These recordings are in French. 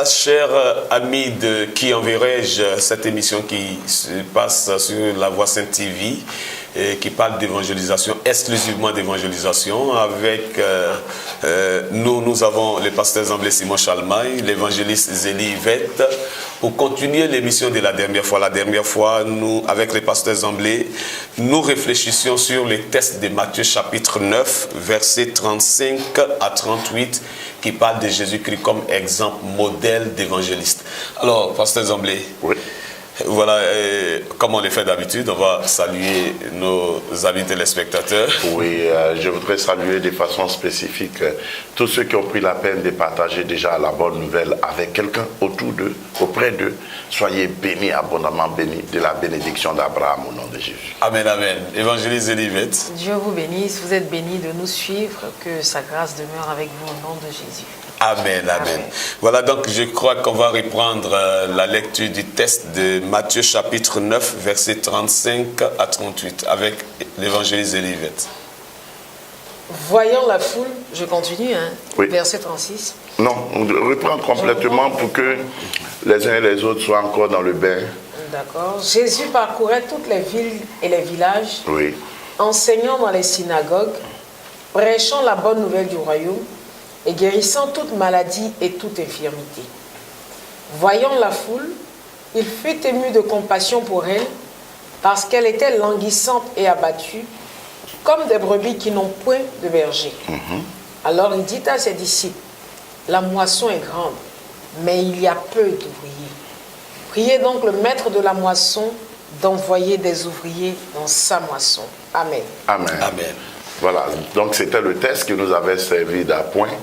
chers amis de Qui enverrai-je, cette émission qui se passe sur La Voix Sainte TV, qui parle d'évangélisation, exclusivement d'évangélisation. Avec nous avons le pasteur Zamblé Simon Chalmaille, l'évangéliste Zélie Yvette. Pour continuer l'émission de la dernière fois, nous, avec le pasteur Zamblé, nous réfléchissions sur les textes de Matthieu chapitre 9, versets 35 à 38, qui parle de Jésus-Christ comme exemple modèle d'évangéliste. Alors, pasteur Zamblé, oui. Voilà, comme on le fait d'habitude, on va saluer nos amis téléspectateurs. Oui, je voudrais saluer de façon spécifique tous ceux qui ont pris la peine de partager déjà la bonne nouvelle avec quelqu'un autour d'eux, auprès d'eux. Soyez bénis, abondamment bénis de la bénédiction d'Abraham au nom de Jésus. Amen, amen. Évangéliste Elisabeth. Dieu vous bénisse, vous êtes bénis de nous suivre, que sa grâce demeure avec vous au nom de Jésus. Amen, amen, amen. Voilà, donc je crois qu'on va reprendre la lecture du texte de Matthieu chapitre 9, versets 35 à 38, avec l'évangéliste Elisabeth. Voyant la foule, je continue, hein, oui. Verset 36. Non, on reprend complètement pour que les uns et les autres soient encore dans le bain. D'accord. Jésus parcourait toutes les villes et les villages, oui. Enseignant dans les synagogues, prêchant la bonne nouvelle du royaume et guérissant toute maladie et toute infirmité. Voyant la foule, il fut ému de compassion pour elle, parce qu'elle était languissante et abattue, comme des brebis qui n'ont point de berger. Alors il dit à ses disciples, la moisson est grande, mais il y a peu d'ouvriers. Priez donc le maître de la moisson d'envoyer des ouvriers dans sa moisson. Amen. Amen. Amen. Voilà, donc c'était le texte qui nous avait servi d'appoint,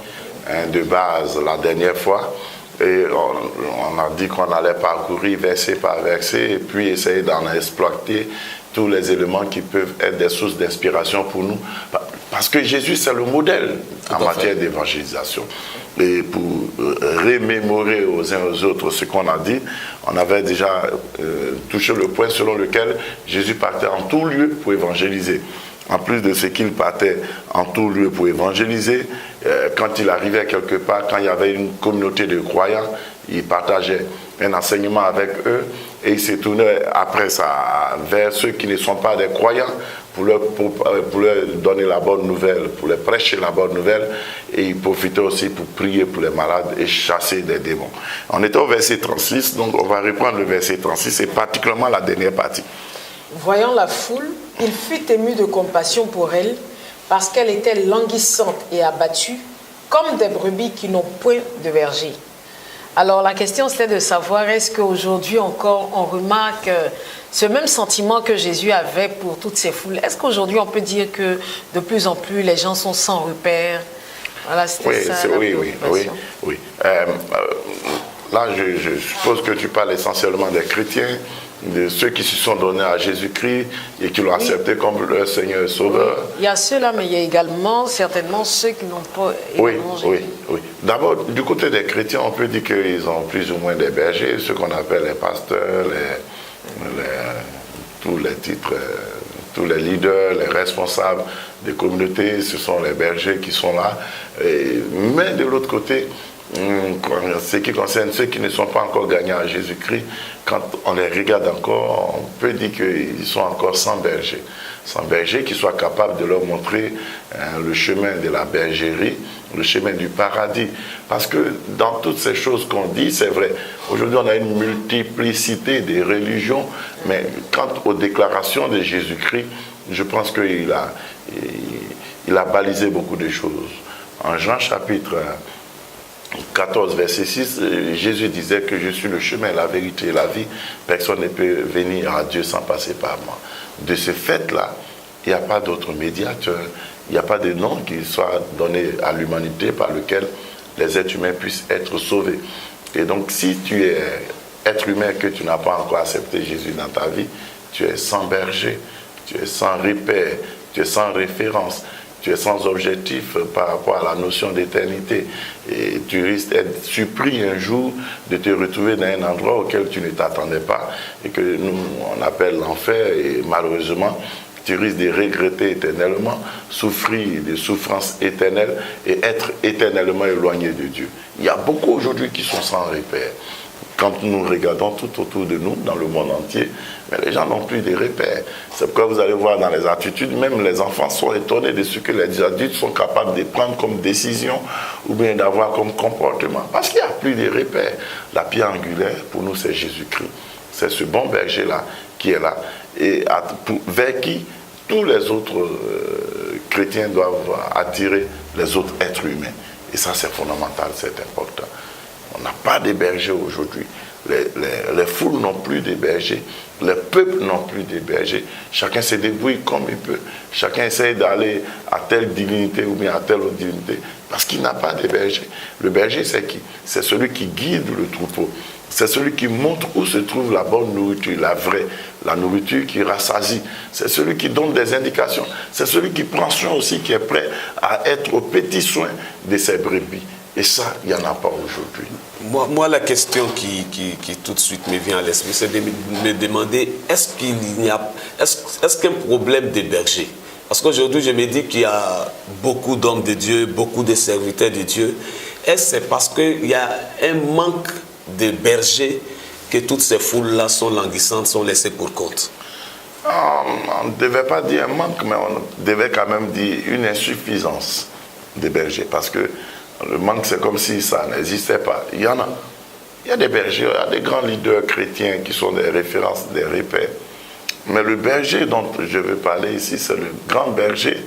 de base la dernière fois. Et on a dit qu'on allait parcourir verset par verset et puis essayer d'en exploiter tous les éléments qui peuvent être des sources d'inspiration pour nous. Parce que Jésus, c'est le modèle en matière d'évangélisation. Et pour remémorer aux uns aux autres ce qu'on a dit, on avait déjà touché le point selon lequel Jésus partait en tout lieu pour évangéliser. En plus de ce qu'il partait en tout lieu pour évangéliser, quand il arrivait quelque part, quand il y avait une communauté de croyants, il partageait un enseignement avec eux et il se tournait après ça vers ceux qui ne sont pas des croyants pour leur donner la bonne nouvelle, pour leur prêcher la bonne nouvelle, et il profitait aussi pour prier pour les malades et chasser des démons. On était au verset 36, donc on va reprendre le verset 36 et particulièrement la dernière partie. Voyant la foule, il fut ému de compassion pour elle, parce qu'elle était languissante et abattue, comme des brebis qui n'ont point de berger. Alors la question c'était de savoir, est-ce qu'aujourd'hui encore on remarque ce même sentiment que Jésus avait pour toutes ces foules? Est-ce qu'aujourd'hui on peut dire que de plus en plus les gens sont sans repère? Voilà, c'était ça. Oui. Là, je suppose que tu parles essentiellement des chrétiens, de ceux qui se sont donnés à Jésus-Christ et qui l'ont accepté comme leur Seigneur et Sauveur. Oui. Il y a ceux-là, mais il y a également certainement ceux qui n'ont pas également Jésus. Oui. D'abord, du côté des chrétiens, on peut dire qu'ils ont plus ou moins des bergers, ceux qu'on appelle les pasteurs, tous les titres, tous les leaders, les responsables des communautés, ce sont les bergers qui sont là. Mais de l'autre côté, ce qui concerne ceux qui ne sont pas encore gagnés à Jésus-Christ, quand on les regarde encore, on peut dire qu'ils sont encore sans berger. Sans berger qui soit capable de leur montrer le chemin de la bergerie, le chemin du paradis. Parce que dans toutes ces choses qu'on dit, c'est vrai, aujourd'hui on a une multiplicité des religions, mais quant aux déclarations de Jésus-Christ, je pense qu'il a balisé beaucoup de choses. En Jean chapitre 14, verset 6, Jésus disait que je suis le chemin, la vérité et la vie. Personne ne peut venir à Dieu sans passer par moi. De ce fait-là, il n'y a pas d'autre médiateur. Il n'y a pas de nom qui soit donné à l'humanité par lequel les êtres humains puissent être sauvés. Et donc, si tu es être humain que tu n'as pas encore accepté Jésus dans ta vie, tu es sans berger, tu es sans repère, tu es sans référence. Tu es sans objectif par rapport à la notion d'éternité. Et tu risques d'être surpris un jour de te retrouver dans un endroit auquel tu ne t'attendais pas et que nous, on appelle l'enfer. Et malheureusement, tu risques de regretter éternellement, souffrir des souffrances éternelles et être éternellement éloigné de Dieu. Il y a beaucoup aujourd'hui qui sont sans repère. Quand nous regardons tout autour de nous, dans le monde entier, mais les gens n'ont plus de repères. C'est pourquoi vous allez voir dans les attitudes, même les enfants sont étonnés de ce que les adultes sont capables de prendre comme décision ou bien d'avoir comme comportement. Parce qu'il n'y a plus de repères. La pierre angulaire, pour nous, c'est Jésus-Christ. C'est ce bon berger-là qui est là et vers qui tous les autres chrétiens doivent attirer les autres êtres humains. Et ça, c'est fondamental, c'est important. On n'a pas de bergers aujourd'hui. Les foules n'ont plus de bergers. Les peuples n'ont plus de bergers. Chacun se débrouille comme il peut. Chacun essaye d'aller à telle divinité ou bien à telle autre divinité parce qu'il n'a pas de berger. Le berger, c'est qui? C'est celui qui guide le troupeau. C'est celui qui montre où se trouve la bonne nourriture, la vraie, la nourriture qui rassasie. C'est celui qui donne des indications. C'est celui qui prend soin aussi, qui est prêt à être aux petits soins de ses brebis. Et ça, il n'y en a pas aujourd'hui. Moi, la question qui tout de suite me vient à l'esprit, c'est de me demander, est-ce qu'un problème des bergers? Parce qu'aujourd'hui, je me dis qu'il y a beaucoup d'hommes de Dieu, beaucoup de serviteurs de Dieu. Est-ce que c'est parce qu'il y a un manque de bergers que toutes ces foules-là sont languissantes, sont laissées pour compte? On ne devait pas dire un manque, mais on devait quand même dire une insuffisance des bergers. Parce que le manque, c'est comme si ça n'existait pas. Il y en a. Il y a des bergers, il y a des grands leaders chrétiens qui sont des références, des repères. Mais le berger dont je veux parler ici, c'est le grand berger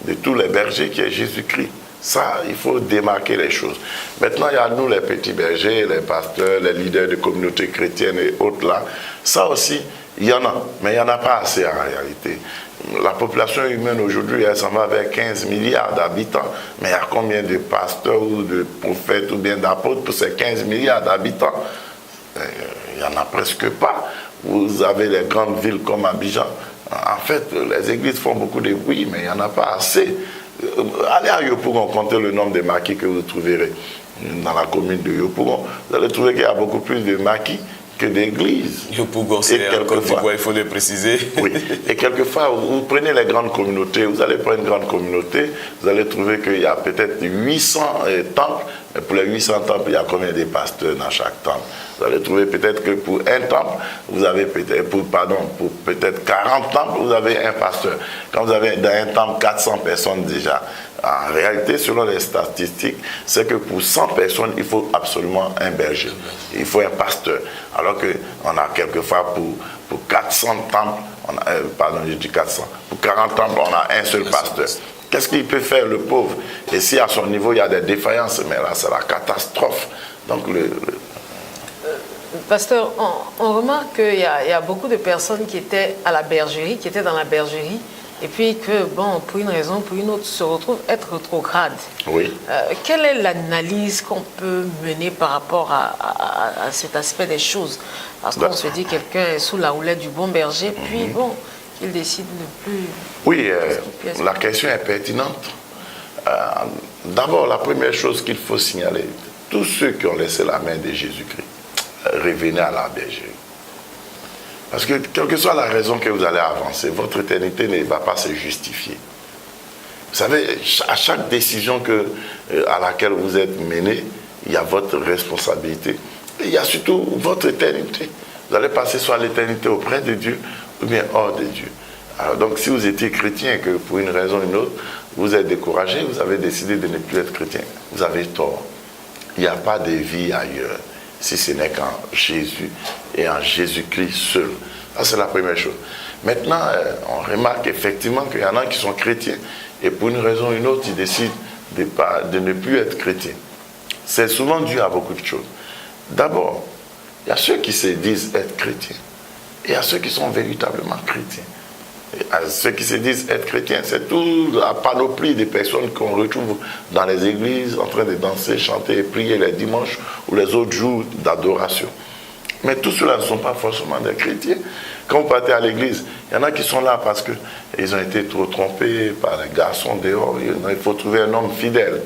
de tous les bergers qui est Jésus-Christ. Ça, il faut démarquer les choses. Maintenant, il y a nous, les petits bergers, les pasteurs, les leaders de communautés chrétiennes et autres là. Ça aussi, il y en a, mais il n'y en a pas assez en réalité. La population humaine aujourd'hui, elle s'en va vers 15 milliards d'habitants. Mais il y a combien de pasteurs ou de prophètes ou bien d'apôtres pour ces 15 milliards d'habitants? Il n'y en a presque pas. Vous avez les grandes villes comme Abidjan. En fait, les églises font beaucoup de bruit, mais il n'y en a pas assez. Allez à Yopougon, comptez le nombre de maquis que vous trouverez dans la commune de Yopougon. Vous allez trouver qu'il y a beaucoup plus de maquis que d'églises. Yopougon, c'est en Côte d'Ivoire, il faut le préciser. Oui, et quelquefois, vous prenez les grandes communautés, vous allez prendre une grande communauté, vous allez trouver qu'il y a peut-être 800 temples, mais pour les 800 temples, il y a combien de pasteurs dans chaque temple? Vous allez trouver peut-être que pour un temple, vous avez peut-être, pour peut-être 40 temples, vous avez un pasteur. Quand vous avez dans un temple 400 personnes déjà, en réalité, selon les statistiques, c'est que pour 100 personnes, il faut absolument un berger. Il faut un pasteur. Alors qu'on a quelquefois pour 400 temples, je dis 400, pour 40 temples, on a un seul pasteur. Qu'est-ce qu'il peut faire, le pauvre? Et si à son niveau, il y a des défaillances, mais là, c'est la catastrophe. Donc, Pasteur, on remarque qu'il y a beaucoup de personnes qui étaient à la bergerie, qui étaient dans la bergerie, et puis que, bon, pour une raison ou pour une autre, se retrouvent être rétrogrades. Oui. Quelle est l'analyse qu'on peut mener par rapport à cet aspect des choses? Parce qu'on se dit que quelqu'un est sous la houlette du bon berger, puis bon, qu'il décide de plus... Oui, la question est pertinente. D'abord, la première chose qu'il faut signaler, tous ceux qui ont laissé la main de Jésus-Christ, revenez à la bergerie. Parce que, quelle que soit la raison que vous allez avancer, votre éternité ne va pas se justifier. Vous savez, à chaque décision à laquelle vous êtes mené, il y a votre responsabilité. Et il y a surtout votre éternité. Vous allez passer soit l'éternité auprès de Dieu ou bien hors de Dieu. Alors donc, si vous étiez chrétien et que pour une raison ou une autre, vous êtes découragé, vous avez décidé de ne plus être chrétien, vous avez tort. Il n'y a pas de vie ailleurs, si ce n'est qu'en Jésus et en Jésus-Christ seul. Ça, c'est la première chose. Maintenant, on remarque effectivement qu'il y en a qui sont chrétiens et pour une raison ou une autre, ils décident de ne plus être chrétiens. C'est souvent dû à beaucoup de choses. D'abord, il y a ceux qui se disent être chrétiens et il y a ceux qui sont véritablement chrétiens. Et à ceux qui se disent être chrétiens, c'est toute la panoplie des personnes qu'on retrouve dans les églises en train de danser, chanter et prier les dimanches ou les autres jours d'adoration. Mais tous ceux-là ne sont pas forcément des chrétiens. Quand vous partez à l'église, il y en a qui sont là parce qu'ils ont été trop trompés par les garçons dehors. Il faut trouver un homme fidèle.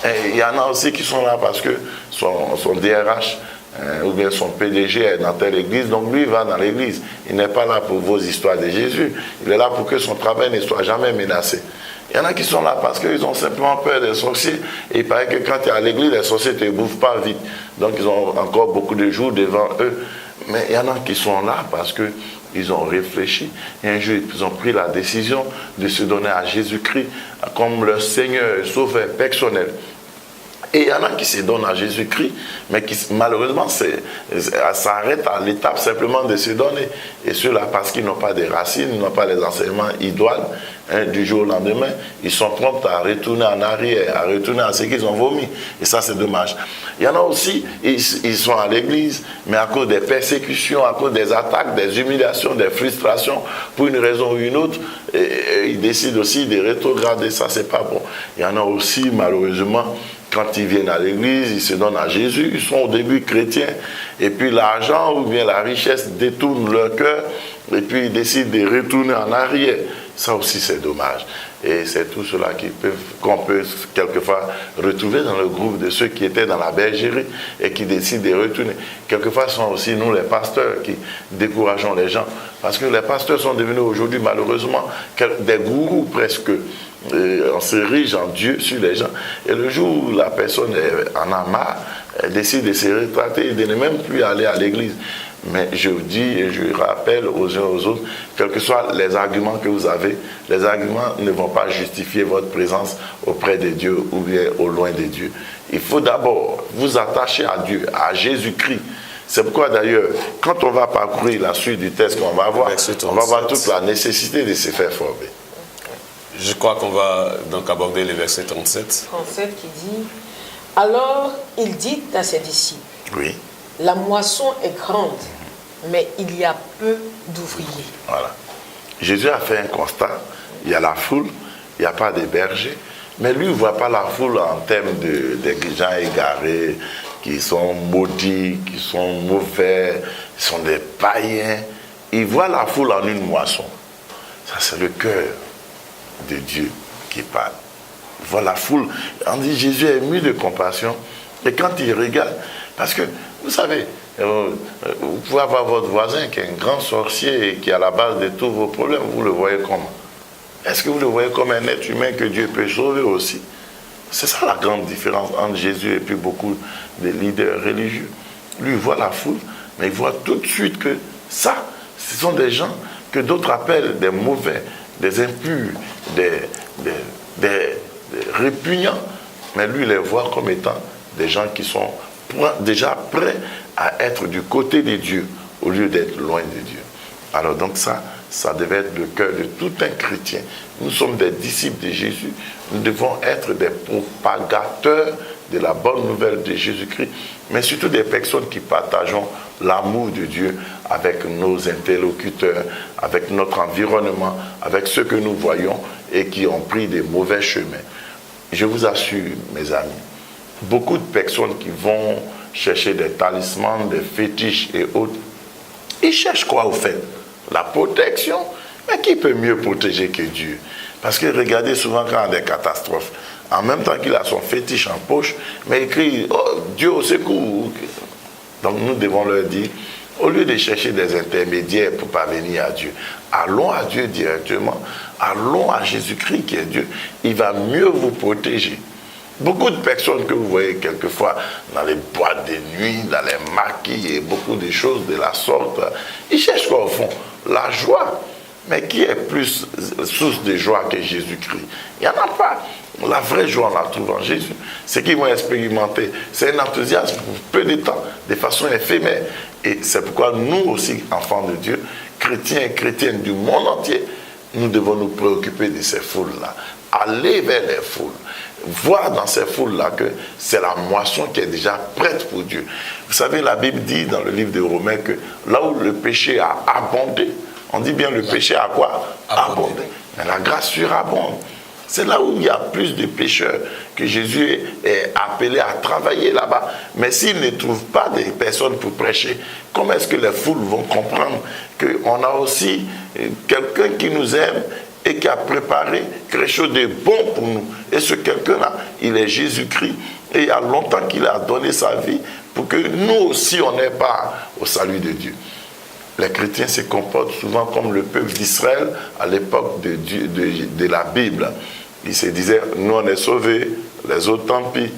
Et il y en a aussi qui sont là parce que son DRH ou bien son PDG est dans telle église, donc lui il va dans l'église. Il n'est pas là pour vos histoires de Jésus, il est là pour que son travail ne soit jamais menacé. Il y en a qui sont là parce qu'ils ont simplement peur des sorciers. Et il paraît que quand tu es à l'église, les sorciers ne te bouffent pas vite. Donc ils ont encore beaucoup de jours devant eux. Mais il y en a qui sont là parce qu'ils ont réfléchi. Et un jour, ils ont pris la décision de se donner à Jésus-Christ comme leur Seigneur et Sauveur personnel. Et il y en a qui se donnent à Jésus-Christ, mais qui malheureusement ça arrête à l'étape simplement de se donner. Et ceux-là, parce qu'ils n'ont pas de racines, ils n'ont pas les enseignements idoines, du jour au lendemain, ils sont prompts à retourner en arrière, à retourner à ce qu'ils ont vomi. Et ça, c'est dommage. Il y en a aussi, ils sont à l'église, mais à cause des persécutions, à cause des attaques, des humiliations, des frustrations, pour une raison ou une autre, ils décident aussi de rétrograder. Ça, c'est pas bon. Il y en a aussi, malheureusement, quand ils viennent à l'église, ils se donnent à Jésus, ils sont au début chrétiens, et puis l'argent ou bien la richesse détourne leur cœur, et puis ils décident de retourner en arrière. Ça aussi, c'est dommage. Et c'est tout cela qu'on peut quelquefois retrouver dans le groupe de ceux qui étaient dans la bergerie et qui décident de retourner. Quelquefois, ce sont aussi nous, les pasteurs, qui décourageons les gens. Parce que les pasteurs sont devenus aujourd'hui, malheureusement, des gourous presque. On s'érige en Dieu sur les gens. Et le jour où la personne en a marre, elle décide de se rétracter et de ne même plus aller à l'église. Mais je vous dis et je rappelle aux uns aux autres, quels que soient les arguments que vous avez, les arguments ne vont pas justifier votre présence auprès de Dieu ou bien au loin de Dieu. Il faut d'abord vous attacher à Dieu, à Jésus-Christ. C'est pourquoi d'ailleurs, quand on va parcourir la suite du texte qu'on va avoir, on va voir toute la nécessité de se faire former. Je crois qu'on va donc aborder le verset 37. 37 qui dit, alors il dit à ses disciples, oui. La moisson est grande, mais il y a peu d'ouvriers. Voilà. Jésus a fait un constat. Il y a la foule, il n'y a pas de bergers. Mais lui, il ne voit pas la foule en termes de gens égarés, qui sont maudits, qui sont mauvais, qui sont des païens. Il voit la foule en une moisson. Ça, c'est le cœur de Dieu qui parle. Il voit la foule. On dit Jésus est ému de compassion. Et quand il regarde, parce que, vous savez, vous pouvez avoir votre voisin qui est un grand sorcier et qui est à la base de tous vos problèmes. Vous le voyez comment? Est-ce que vous le voyez comme un être humain que Dieu peut sauver aussi? C'est ça la grande différence entre Jésus et puis beaucoup de leaders religieux. Lui, il voit la foule, mais il voit tout de suite que ça, ce sont des gens que d'autres appellent des mauvais, des impurs, des répugnants. Mais lui, il les voit comme étant des gens qui sont déjà prêts à être du côté de Dieu au lieu d'être loin de Dieu. Alors donc ça devait être le cœur de tout un chrétien. Nous sommes des disciples de Jésus. Nous devons être des propagateurs de la bonne nouvelle de Jésus-Christ, mais surtout des personnes qui partageons l'amour de Dieu avec nos interlocuteurs, avec notre environnement, avec ceux que nous voyons et qui ont pris des mauvais chemins. Je vous assure, mes amis, beaucoup de personnes qui vont chercher des talismans, des fétiches et autres, ils cherchent quoi au fait? La protection. Mais qui peut mieux protéger que Dieu? Parce que regardez souvent quand il y a des catastrophes, en même temps qu'il a son fétiche en poche, mais il crie « Oh, Dieu au secours !» Donc nous devons leur dire, au lieu de chercher des intermédiaires pour parvenir à Dieu, allons à Dieu directement, allons à Jésus-Christ qui est Dieu. Il va mieux vous protéger. Beaucoup de personnes que vous voyez quelquefois dans les boîtes de nuit, dans les maquis et beaucoup de choses de la sorte, ils cherchent quoi au fond? La joie. Mais qui est plus source de joie que Jésus-Christ? Il n'y en a pas. La vraie joie, on la trouve en Jésus. Ce qu'ils vont expérimenter, c'est un enthousiasme pour peu de temps, de façon éphémère. Et c'est pourquoi nous aussi, enfants de Dieu, chrétiens et chrétiennes du monde entier, nous devons nous préoccuper de ces foules-là. Aller vers les foules. Voir dans ces foules-là que c'est la moisson qui est déjà prête pour Dieu. Vous savez, la Bible dit dans le livre de Romains que là où le péché a abondé, on dit bien le péché a quoi? Abondé. Mais la grâce surabonde. C'est là où il y a plus de pécheurs que Jésus est appelé à travailler là-bas. Mais s'il ne trouve pas des personnes pour prêcher, comment est-ce que les foules vont comprendre qu'on a aussi quelqu'un qui nous aime et qui a préparé quelque chose de bon pour nous? Et ce quelqu'un-là, il est Jésus-Christ. Et il y a longtemps qu'il a donné sa vie pour que nous aussi on n'ait pas au salut de Dieu. Les chrétiens se comportent souvent comme le peuple d'Israël à l'époque de la Bible. Ils se disaient, nous on est sauvés, les autres tant pis.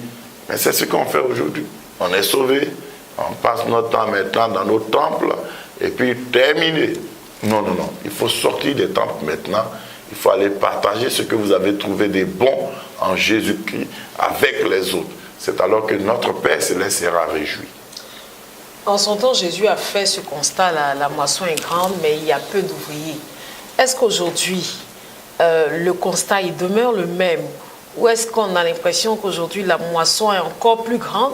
Mais c'est ce qu'on fait aujourd'hui. On est sauvés, on passe notre temps maintenant dans nos temples, et puis terminé. Non, non, non. Il faut sortir des temples maintenant. Il faut aller partager ce que vous avez trouvé de bon en Jésus-Christ avec les autres. C'est alors que notre Père céleste sera réjoui. En son temps, Jésus a fait ce constat, la moisson est grande, mais il y a peu d'ouvriers. Est-ce qu'aujourd'hui, le constat il demeure le même? Ou est-ce qu'on a l'impression qu'aujourd'hui, la moisson est encore plus grande?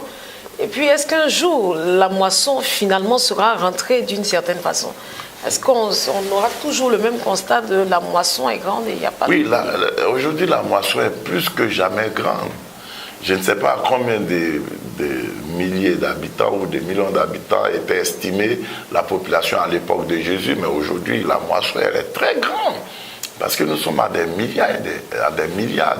Et puis, est-ce qu'un jour, la moisson, finalement, sera rentrée d'une certaine façon? Est-ce qu'on aura toujours le même constat de la moisson est grande et il n'y a pas de... Oui, aujourd'hui, la moisson est plus que jamais grande. Je ne sais pas combien de milliers d'habitants ou de millions d'habitants était estimée la population à l'époque de Jésus, mais aujourd'hui, la moisson elle est très grande. Parce que nous sommes à des milliards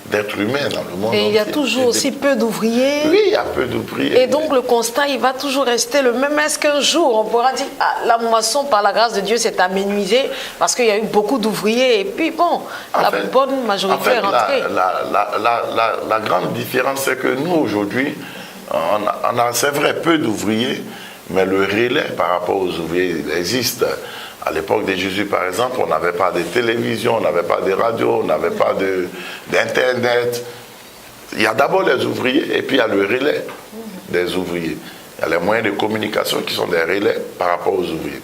d'êtres humains dans le monde entier. Et il y a toujours aussi peu d'ouvriers. Oui, il y a peu d'ouvriers. Et donc le constat, il va toujours rester le même. Est-ce qu'un jour, on pourra dire, ah, la moisson, par la grâce de Dieu, s'est amenuisée parce qu'il y a eu beaucoup d'ouvriers. Et puis bon, bonne majorité est rentrée. La grande différence, c'est que nous, aujourd'hui, on a c'est vrai, peu d'ouvriers, mais le relais par rapport aux ouvriers, il existe. À l'époque de Jésus, par exemple, on n'avait pas de télévision, on n'avait pas de radio, on n'avait pas d'Internet. Il y a d'abord les ouvriers et puis il y a le relais des ouvriers. Il y a les moyens de communication qui sont des relais par rapport aux ouvriers.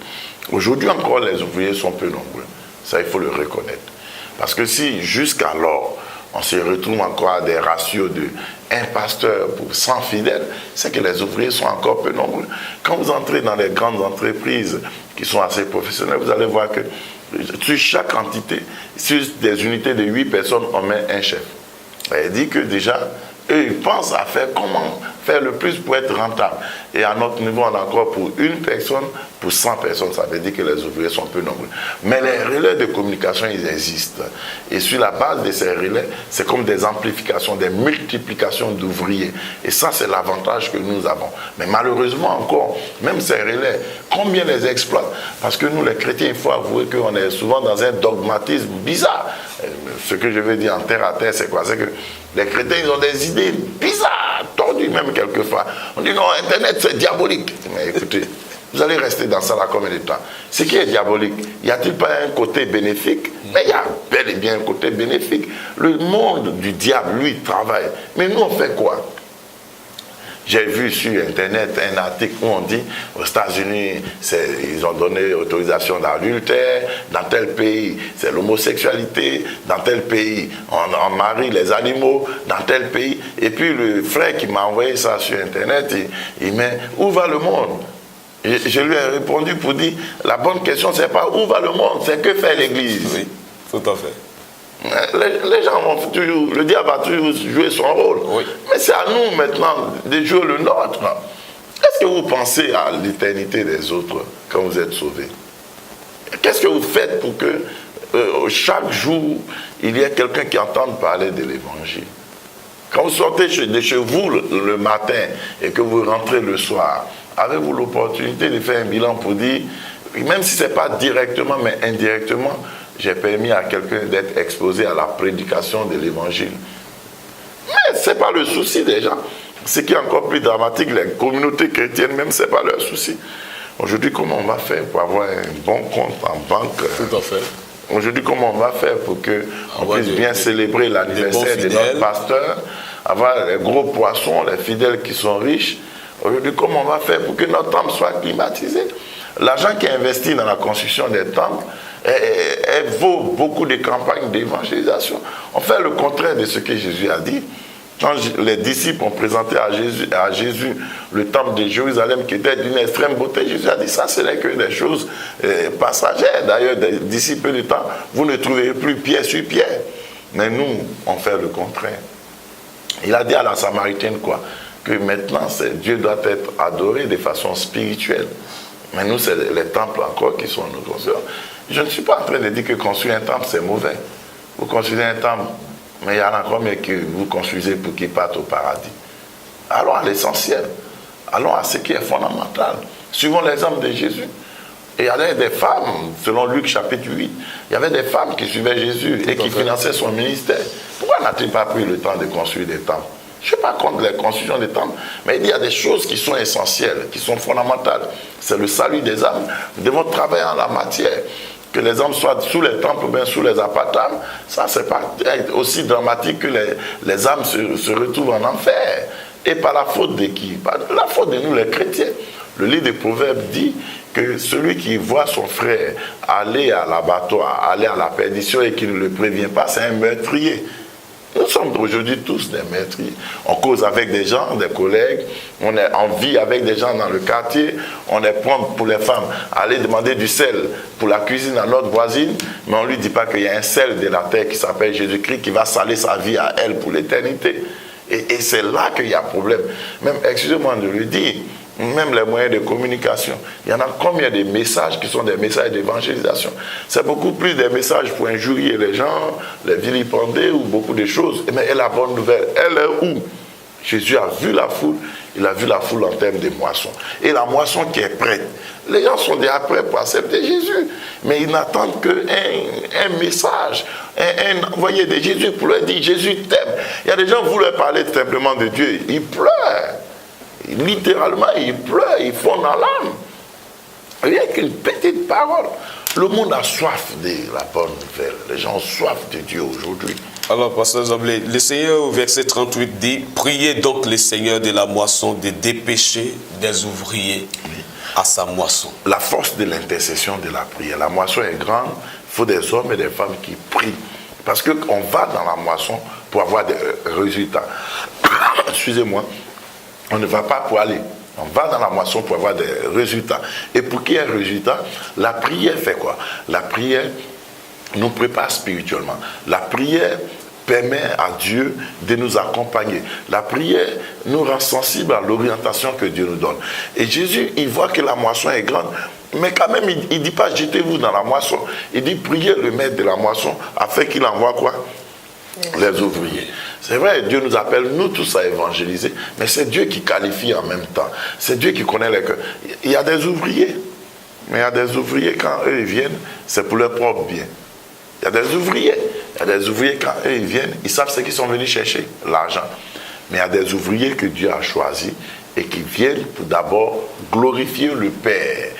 Aujourd'hui encore, les ouvriers sont peu nombreux. Ça, il faut le reconnaître. Parce que si jusqu'alors, on se retrouve encore à des ratios de 1 pasteur pour 100 fidèles, c'est que les ouvriers sont encore peu nombreux. Quand vous entrez dans les grandes entreprises qui sont assez professionnelles, vous allez voir que sur chaque entité, sur des unités de 8 personnes, on met un chef. Il dit que déjà, eux, ils pensent à faire comment faire le plus pour être rentable. Et à notre niveau, on a encore pour une personne, pour 100 personnes. Ça veut dire que les ouvriers sont peu nombreux. Mais les relais de communication, ils existent. Et sur la base de ces relais, c'est comme des amplifications, des multiplications d'ouvriers. Et ça, c'est l'avantage que nous avons. Mais malheureusement encore, même ces relais, combien les exploitent? Parce que nous, les chrétiens, il faut avouer qu'on est souvent dans un dogmatisme bizarre. Ce que je veux dire en terre à terre, c'est quoi? C'est que les chrétiens, ils ont des idées bizarres, tordues même quelquefois. On dit non, Internet, c'est diabolique. Mais écoutez, vous allez rester dans ça là combien de temps? Ce qui est diabolique, y a-t-il pas un côté bénéfique? Mais il y a bel et bien un côté bénéfique. Le monde du diable, lui, travaille. Mais nous, on fait quoi? J'ai vu sur Internet un article où on dit aux États-Unis, ils ont donné autorisation d'adultère, dans tel pays, c'est l'homosexualité, dans tel pays, on marie les animaux, dans tel pays. Et puis le frère qui m'a envoyé ça sur Internet, il met où va le monde? Je lui ai répondu pour dire la bonne question, c'est pas où va le monde, c'est que fait l'Église. Oui, tout à fait. Les gens vont toujours, le diable va toujours jouer son rôle. Oui. Mais c'est à nous maintenant de jouer le nôtre. Est-ce que vous pensez à l'éternité des autres quand vous êtes sauvés? Qu'est-ce que vous faites pour que chaque jour, il y ait quelqu'un qui entende parler de l'évangile? Quand vous sortez de chez vous le matin et que vous rentrez le soir, avez-vous l'opportunité de faire un bilan pour dire, même si ce n'est pas directement, mais indirectement, j'ai permis à quelqu'un d'être exposé à la prédication de l'évangile? Mais ce n'est pas le souci des gens. Ce qui est encore plus dramatique, les communautés chrétiennes même, ce n'est pas leur souci. Aujourd'hui, comment on va faire pour avoir un bon compte en banque? Tout à fait. Aujourd'hui, comment on va faire pour qu'on puisse bien célébrer l'anniversaire de notre pasteur, avoir les gros poissons, les fidèles qui sont riches? Aujourd'hui, comment on va faire pour que notre temple soit climatisé? L'argent qui est investi dans la construction des temples, elle vaut beaucoup de campagnes d'évangélisation. On fait le contraire de ce que Jésus a dit. Quand les disciples ont présenté à Jésus le temple de Jérusalem qui était d'une extrême beauté, Jésus a dit ça, ce n'est que des choses passagères. D'ailleurs, d'ici peu de temps, vous ne trouverez plus pierre sur pierre. Mais nous, on fait le contraire. Il a dit à la Samaritaine quoi? Que maintenant, Dieu doit être adoré de façon spirituelle. Mais nous, c'est les temples encore qui sont nos construire. Je ne suis pas en train de dire que construire un temple, c'est mauvais. Vous construisez un temple, mais il y en a combien que vous construisez pour qu'ils partent au paradis? Allons à l'essentiel. Allons à ce qui est fondamental. Suivons l'exemple de Jésus. Et il y avait des femmes, selon Luc chapitre 8, il y avait des femmes qui suivaient Jésus et qui finançaient son ministère. Pourquoi n'a-t-il pas pris le temps de construire des temples? Je ne suis pas contre la construction des temples, mais il y a des choses qui sont essentielles, qui sont fondamentales. C'est le salut des âmes. Nous devons travailler en la matière. Que les âmes soient sous les temples ou bien sous les apatams, ça c'est pas aussi dramatique que les âmes se retrouvent en enfer. Et par la faute de qui? Par la faute de nous les chrétiens. Le livre des Proverbes dit que celui qui voit son frère aller à l'abattoir, aller à la perdition et qui ne le prévient pas, c'est un meurtrier. Nous sommes aujourd'hui tous des meurtriers. On cause avec des gens, des collègues, on vit avec des gens dans le quartier, on est prompt pour les femmes à aller demander du sel pour la cuisine à notre voisine, mais on ne lui dit pas qu'il y a un sel de la terre qui s'appelle Jésus-Christ qui va saler sa vie à elle pour l'éternité. Et c'est là qu'il y a problème. Même, excusez-moi de le dire, même les moyens de communication. Il y en a combien de messages qui sont des messages d'évangélisation? C'est beaucoup plus des messages pour injurier les gens, les vilipender ou beaucoup de choses. Mais la bonne nouvelle, elle est où? Jésus a vu la foule, il a vu la foule en termes de moisson. Et la moisson qui est prête. Les gens sont déjà prêts pour accepter Jésus. Mais ils n'attendent qu'un message, un envoyé de Jésus pour leur dire Jésus t'aime. Il y a des gens qui voulaient parler simplement de Dieu. Ils pleurent. Littéralement, ils pleurent, ils font dans l'âme. Rien qu'une petite parole. Le monde a soif de la bonne nouvelle. Les gens ont soif de Dieu aujourd'hui. Alors, pasteur Zamblé, le Seigneur, au verset 38, dit « Priez donc le Seigneur de la moisson de dépêcher des ouvriers à sa moisson. » La force de l'intercession de la prière. La moisson est grande, il faut des hommes et des femmes qui prient. Parce qu'on va dans la moisson pour avoir des résultats. Excusez-moi. On ne va pas pour aller. On va dans la moisson pour avoir des résultats. Et pour qu'il y ait un résultat, la prière fait quoi? La prière nous prépare spirituellement. La prière permet à Dieu de nous accompagner. La prière nous rend sensibles à l'orientation que Dieu nous donne. Et Jésus, il voit que la moisson est grande, mais quand même, il ne dit pas jetez-vous dans la moisson. Il dit priez le maître de la moisson afin qu'il envoie quoi? Les ouvriers. C'est vrai, Dieu nous appelle, nous tous, à évangéliser, mais c'est Dieu qui qualifie en même temps. C'est Dieu qui connaît les cœurs. Il y a des ouvriers, mais il y a des ouvriers, quand eux ils viennent, c'est pour leur propre bien. Il y a des ouvriers, quand eux ils viennent, ils savent ce qu'ils sont venus chercher, l'argent. Mais il y a des ouvriers que Dieu a choisis et qui viennent pour d'abord glorifier le Père.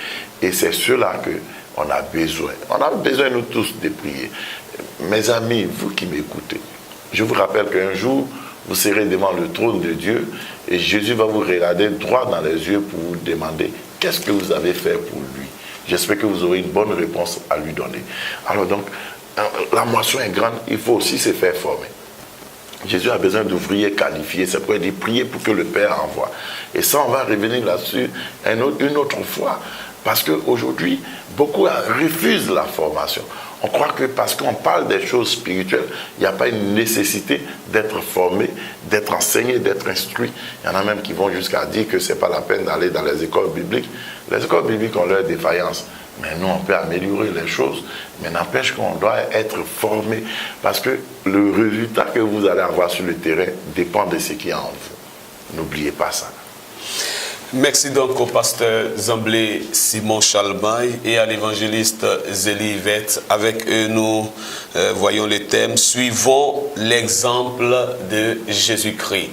Et c'est cela qu'on a besoin. On a besoin, nous tous, de prier. Mes amis, vous qui m'écoutez, je vous rappelle qu'un jour, vous serez devant le trône de Dieu et Jésus va vous regarder droit dans les yeux pour vous demander qu'est-ce que vous avez fait pour lui. J'espère que vous aurez une bonne réponse à lui donner. Alors donc, la moisson est grande, il faut aussi se faire former. Jésus a besoin d'ouvriers qualifiés, c'est pourquoi il dit prier pour que le Père envoie. Et ça, on va revenir là-dessus une autre fois. Parce qu'aujourd'hui, beaucoup refusent la formation. On croit que parce qu'on parle des choses spirituelles, il n'y a pas une nécessité d'être formé, d'être enseigné, d'être instruit. Il y en a même qui vont jusqu'à dire que ce n'est pas la peine d'aller dans les écoles bibliques. Les écoles bibliques ont leurs défaillances. Mais nous, on peut améliorer les choses. Mais n'empêche qu'on doit être formé. Parce que le résultat que vous allez avoir sur le terrain dépend de ce qui est en vous. N'oubliez pas ça. Merci donc au pasteur Zamblé Simon Chalmaille et à l'évangéliste Zélie Yvette. Avec eux, nous voyons le thème « Suivons l'exemple de Jésus-Christ ».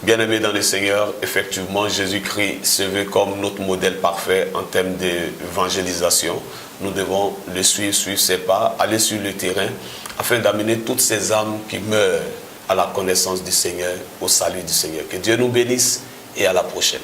Bien-aimés dans le Seigneur, effectivement, Jésus-Christ se veut comme notre modèle parfait en termes d'évangélisation. Nous devons le suivre ses pas, aller sur le terrain, afin d'amener toutes ces âmes qui meurent à la connaissance du Seigneur, au salut du Seigneur. Que Dieu nous bénisse et à la prochaine.